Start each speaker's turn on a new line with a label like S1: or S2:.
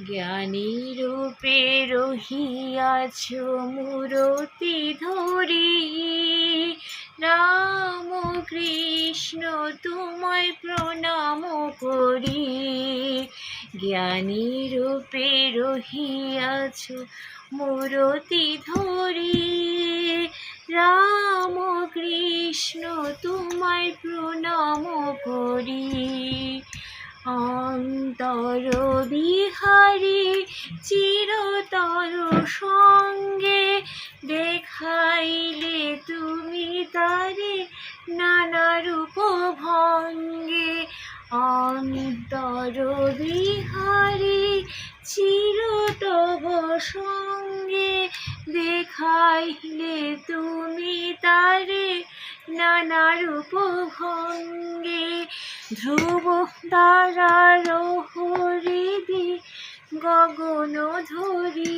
S1: জ্ঞানী রূপে রহিয়াছ মূরতি ধরি, রাম কৃষ্ণ তোমায় প্রণাম করি। জ্ঞানী রূপে রহিয়াছ মূরতি ধরি, রাম কৃষ্ণ তোমায় প্রণাম করি। অন্তর বিহারী চিরতর সঙ্গে, দেখাইলে তুমি তারে নানা রূপ ভঙ্গে। অন্তর বিহারী চিরতর সঙ্গে, দেখাইলে তুমি তারে নানা রূপ ভঙ্গে। ধ্রুব তারার হরিদি গগন ধরি,